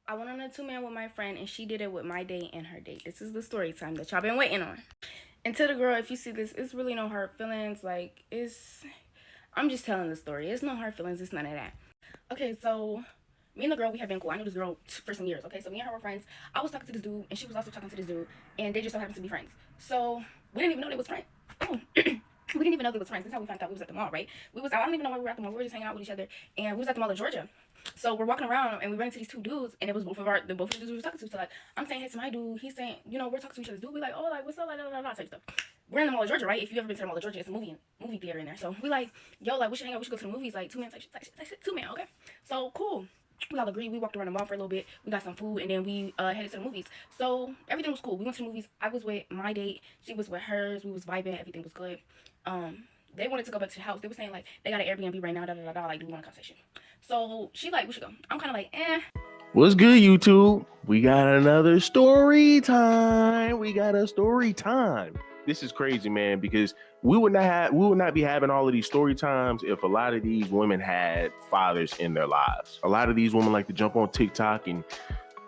I went on a two-man with my friend, and she did it with my date and her date. This is the story time that y'all been waiting on. And to the girl, if you see this, it's really no hard feelings. Like, I'm just telling the story. It's no hard feelings. It's none of that. Okay, so me and the girl, we have been cool. I knew this girl for some years. Okay, so me and her were friends. I was talking to this dude, and she was also talking to this dude, and they just so happened to be friends. So we didn't even know they was friends. Oh. We didn't even know they was friends. That's how we found out we was at the mall, right? I don't even know where we were at the mall. We were just hanging out with each other, and we was at the mall in Georgia. So we're walking around, and we ran into these two dudes, and it was both of the dudes we were talking to. So like, I'm saying hey to my dude, he's saying, we're talking to each other. Dude, we like, oh, like what's up, like type stuff. We're in the mall of Georgia, right? If you've ever been to the mall of Georgia, it's a movie theater in there. So we like, yo, like we should hang out. We should go to the movies, like two man type shit, two man, okay? So cool. We all agreed. We walked around the mall for a little bit. We got some food, and then we headed to the movies. So everything was cool. We went to the movies. I was with my date. She was with hers. We was vibing. Everything was good. They wanted to go back to the house. They were saying like they got an Airbnb right now. Like, do we want a conversation? So she like, we should go. I'm kind of like, eh. What's good, YouTube? We got another story time. We got a story time. This is crazy, man, because we would not be having all of these story times if a lot of these women had fathers in their lives. A lot of these women like to jump on TikTok and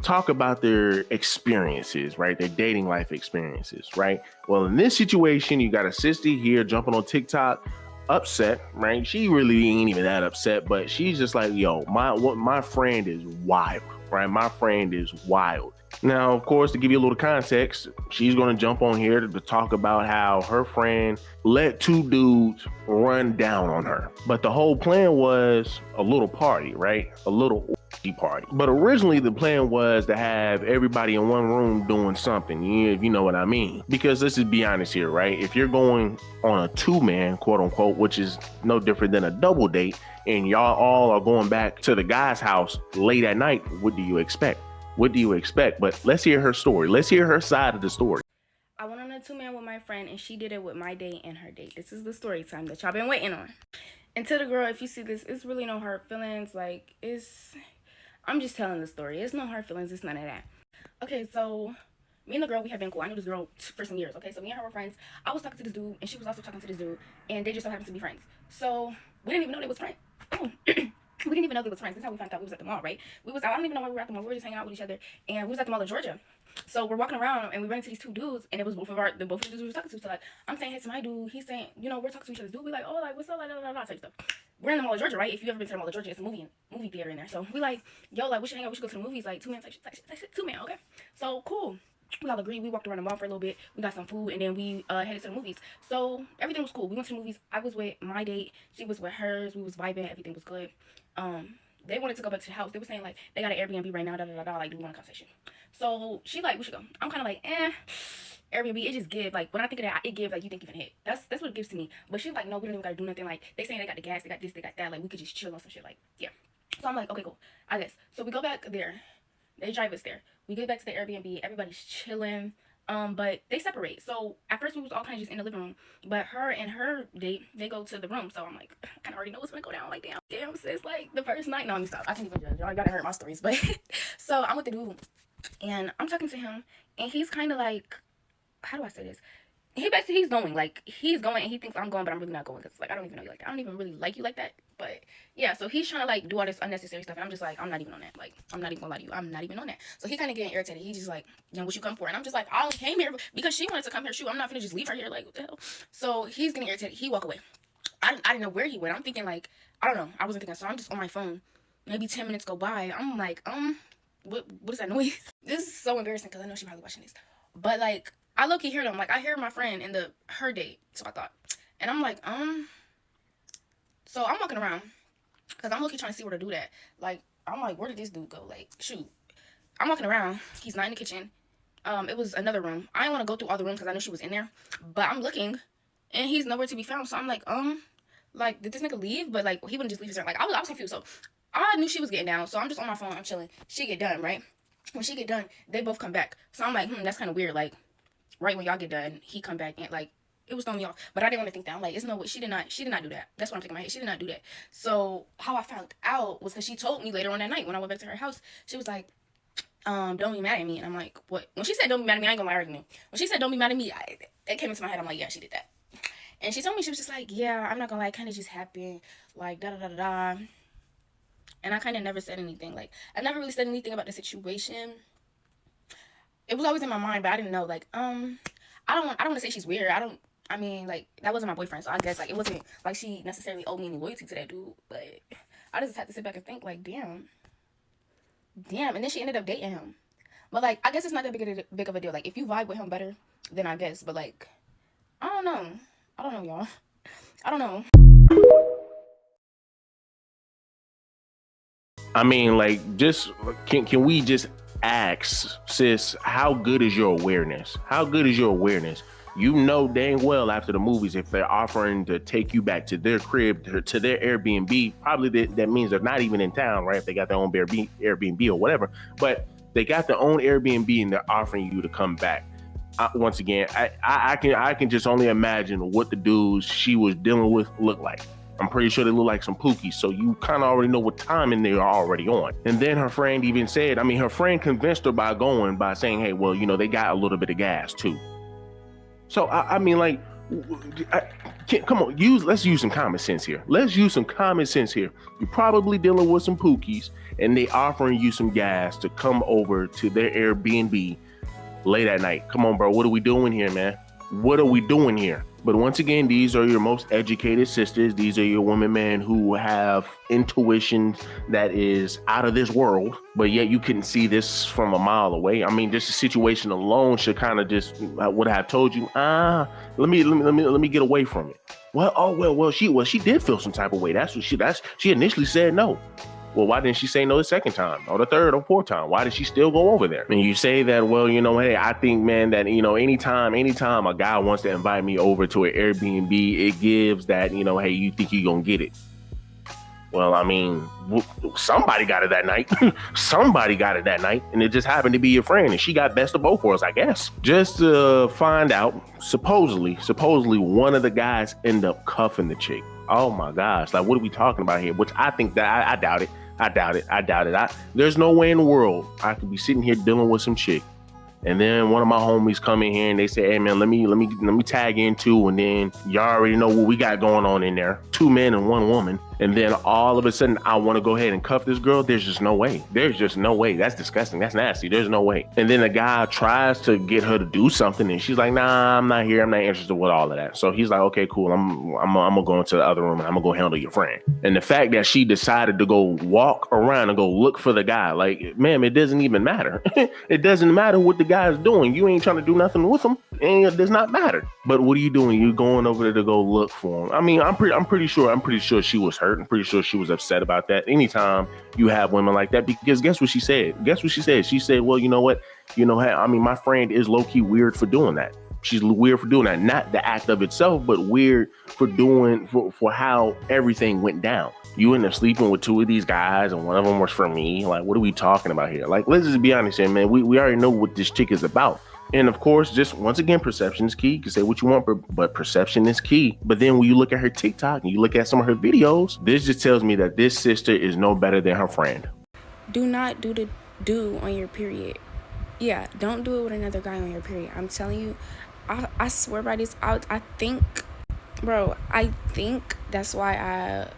talk about their experiences, right? Their dating life experiences, right? Well, in this situation, you got a sister here jumping on TikTok, upset, right? She really ain't even that upset, but she's just like, yo, my friend is wild, right? My friend is wild. Now, of course, to give you a little context, she's going to jump on here to talk about how her friend let two dudes run down on her. But the whole plan was a little party, right? A little party. But originally the plan was to have everybody in one room doing something, if you know what I mean. Because let's just be honest here, right? If you're going on a two-man, quote unquote, which is no different than a double date, and y'all all are going back to the guy's house late at night, what do you expect? What do you expect? But let's hear her story. Let's hear her side of the story. I went on a two-man with my friend, and she did it with my date and her date. This is the story time that y'all been waiting on. And to the girl, if you see this, it's really no hard feelings. Like, I'm just telling the story. It's no hard feelings. It's none of that. Okay, so me and the girl, we have been cool. I knew this girl for some years. Okay, so me and her were friends. I was talking to this dude, and she was also talking to this dude, and they just so happened to be friends. So we didn't even know they was friends. Oh. We didn't even know they was friends. That's how we found out we was at the mall, right? I don't even know where we were at the mall. We were just hanging out with each other, and we was at the mall in Georgia. So we're walking around, and we ran into these two dudes, and it was both of the dudes we were talking to. So like, I'm saying hey to my dude, he's saying, we're talking to each other. Dude, we like, oh, like what's up, like type stuff. We're in the mall of Georgia, right? If you've ever been to the mall of Georgia, it's a movie theater in there. So we like, yo, like we should hang out. We should go to the movies, like two man type shit, two man, okay? So cool. We all agreed. We walked around the mall for a little bit. We got some food, and then we headed to the movies. So everything was cool. We went to the movies. I was with my date. She was with hers. We was vibing. Everything was good. They wanted to go back to the house. They were saying like they got an Airbnb right now. Like, do we want a conversation? So she like, we should go. I'm kind of like, eh. Airbnb, it just gives, like, when I think of that, it gives, like, you think you can hit. That's what it gives to me. But she's like, no, we don't even gotta do nothing. Like, they saying they got the gas, they got this, they got that. Like, we could just chill on some shit. Like, yeah. So I'm like, okay, cool. I guess. So we go back there. They drive us there. We get back to the Airbnb. Everybody's chilling. But they separate. So at first we was all kind of just in the living room. But her and her date, they go to the room. So I'm like, I kind of already know what's gonna go down. Like, damn, sis, like the first night. No, let me stop. I can't even judge. Y'all gotta hear my stories. But so I'm with the dude, and I'm talking to him, and he's kind of like, how do I say this? He's going, like, he's going, and he thinks I'm going, but I'm really not going, because, like, I don't even know you like that. I don't even really like you like that. But yeah, so he's trying to, like, do all this unnecessary stuff, and I'm just like, I'm not even on that. Like, I'm not even gonna lie to you, I'm not even on that. So he kind of getting irritated. He's just like, what you come for? And I'm just like, I only came here because she wanted to come here. Shoot, I'm not gonna just leave her here. Like, what the hell? So he's getting irritated. He walk away. I didn't know where he went. I'm thinking, like, I don't know. I wasn't thinking. So I'm just on my phone. Maybe 10 minutes go by. I'm like, what is that noise? This is so embarrassing because I know she's probably watching this. But, like, I low-key hear them. Like, I hear my friend in her date. So I thought. And I'm like, So I'm walking around. Because I'm low-key trying to see where to do that. Like, I'm like, where did this dude go? Like, shoot. I'm walking around. He's not in the kitchen. It was another room. I didn't want to go through all the rooms because I knew she was in there. But I'm looking. And he's nowhere to be found. So I'm like, did this nigga leave? But, like, he wouldn't just leave his room. Like, I was confused. So I knew she was getting down. So I'm just on my phone. I'm chilling. She get done, right? When she get done, they both come back. So I'm like, that's kind of weird. Like, right when y'all get done, he come back and, like, it was throwing me off. But I didn't want to think that. I'm like, it's no way. She did not do that. That's what I'm thinking in my head. She did not do that. So how I found out was because she told me later on that night when I went back to her house. She was like, don't be mad at me. And I'm like, what? When she said don't be mad at me, I ain't gonna lie to you. When she said don't be mad at me, it came into my head. I'm like, yeah, she did that. And she told me, she was just like, yeah, I'm not gonna lie, it kind of just happened. Like, da-da-da-da-da. And I kind of never said anything. Like, I never really said anything about the situation. It was always in my mind, but I didn't know. Like, I don't want to say she's weird. I mean, like, that wasn't my boyfriend, so I guess like it wasn't like she necessarily owed me any loyalty to that dude. But I just had to sit back and think, like, damn. And then she ended up dating him. But like, I guess it's not that big of a deal. Like, if you vibe with him better, then I guess. But like, I don't know. I don't know, y'all. I don't know. I mean, like, just can we just ask, sis, how good is your awareness? How good is your awareness? You know dang well after the movies, if they're offering to take you back to their crib, to their Airbnb, probably that means they're not even in town, right? If they got their own Airbnb or whatever, but they got their own Airbnb and they're offering you to come back. Once again, I can just only imagine what the dudes she was dealing with look like. I'm pretty sure they look like some pookies, so you kind of already know what timing they're already on. And then her friend even said, I mean, her friend convinced her by saying, hey, well, they got a little bit of gas too. So I mean, like, come on, let's use some common sense here. Let's use some common sense here. You're probably dealing with some pookies, and they offering you some gas to come over to their Airbnb late at night. Come on, bro. What are we doing here, man? What are we doing here? But once again, these are your most educated sisters. These are your women, man, who have intuition that is out of this world, but yet you couldn't see this from a mile away. I mean, just the situation alone should kind of just would have told you, let me get away from it. Well, she did feel some type of way. She initially said no. Well, why didn't she say no the second time or the third or fourth time? Why did she still go over there? And you say that, well, hey, I think, man, that, anytime a guy wants to invite me over to an Airbnb, it gives that, hey, you think you're going to get it. Well, I mean, somebody got it that night. Somebody got it that night. And it just happened to be your friend. And she got best of both worlds, I guess. Just to find out, supposedly, one of the guys ended up cuffing the chick. Oh my gosh. Like, what are we talking about here? Which I think that I doubt it. I doubt it. There's no way in the world I could be sitting here dealing with some chick. And then one of my homies come in here and they say, hey man, let me tag in too. And then y'all already know what we got going on in there. 2 men and 1 woman. And then all of a sudden I want to go ahead and cuff this girl. There's just no way. That's disgusting. That's nasty. There's no way. And then the guy tries to get her to do something and she's like, nah, I'm not here. I'm not interested with all of that. So he's like, okay, cool. I'm gonna go into the other room and I'm gonna go handle your friend. And the fact that she decided to go walk around and go look for the guy, like, ma'am, it doesn't even matter. It doesn't matter what the guy's doing. You ain't trying to do nothing with him, and it does not matter. But what are you doing? You're going over there to go look for him. I mean, I'm pretty sure she was hurt. I'm pretty sure she was upset about that. Anytime you have women like that, because guess what she said? She said, well, you know what? I mean, my friend is low-key weird for doing that. She's weird for doing that. Not the act of itself, but weird for doing for how everything went down. You end up sleeping with 2 of these guys and one of them was for me. Like, what are we talking about here? Like, let's just be honest here, man. We already know what this chick is about. And of course, just once again, perception is key. You can say what you want, but perception is key. But then when you look at her TikTok and you look at some of her videos, this just tells me that this sister is no better than her friend. Do not do on your period. Yeah, don't do it with another guy on your period. I'm telling you, I swear by this. I think that's why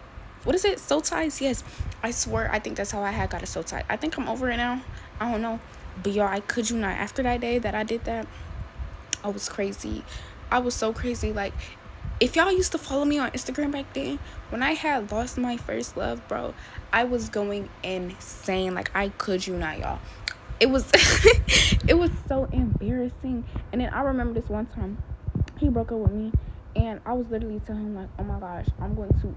what is it? Soul ties? Yes. I swear, I think that's how I got a soul tie. I think I'm over it now. I don't know. But y'all, I could you not. After that day that I did that, I was crazy. I was so crazy. Like, if y'all used to follow me on Instagram back then, when I had lost my first love, bro, I was going insane. Like, I could you not, y'all. It was it was so embarrassing. And then I remember this one time he broke up with me and I was literally telling him, like, oh my gosh, I'm going to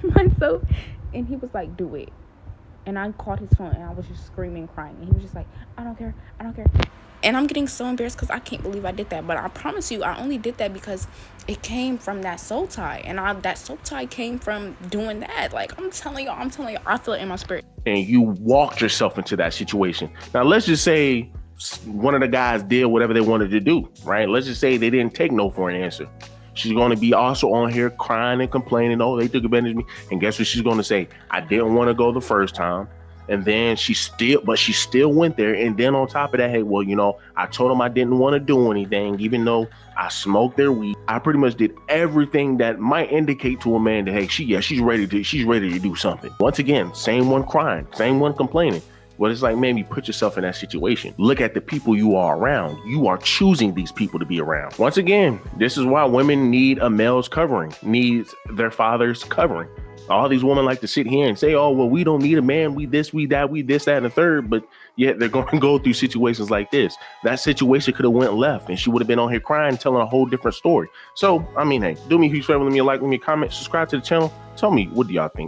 myself. And he was like, do it. And I called his phone and I was just screaming, crying. And he was just like, I don't care. And I'm getting so embarrassed because I can't believe I did that. But I promise you, I only did that because it came from that soul tie. And that soul tie came from doing that. Like, I'm telling you, I feel it in my spirit. And you walked yourself into that situation. Now, let's just say one of the guys did whatever they wanted to do, right? Let's just say they didn't take no for an answer. She's going to be also on here crying and complaining, oh, they took advantage of me. And guess what she's going to say? I didn't want to go the first time. And then she still went there. And then on top of that, hey, well, I told them I didn't want to do anything, even though I smoked their weed. I pretty much did everything that might indicate to a man that, hey, she's ready to do something. Once again, same one crying, same one complaining. Well, it's like, maybe put yourself in that situation. Look at the people you are around. You are choosing these people to be around. Once again, this is why women need a male's covering, needs their father's covering. All these women like to sit here and say, oh, well, we don't need a man. We this, we that, we this, that, and the third. But yet they're going to go through situations like this. That situation could have went left and she would have been on here crying, telling a whole different story. So, I mean, hey, do me a huge favor. Let me a like, let me a comment, subscribe to the channel. Tell me, what do y'all think?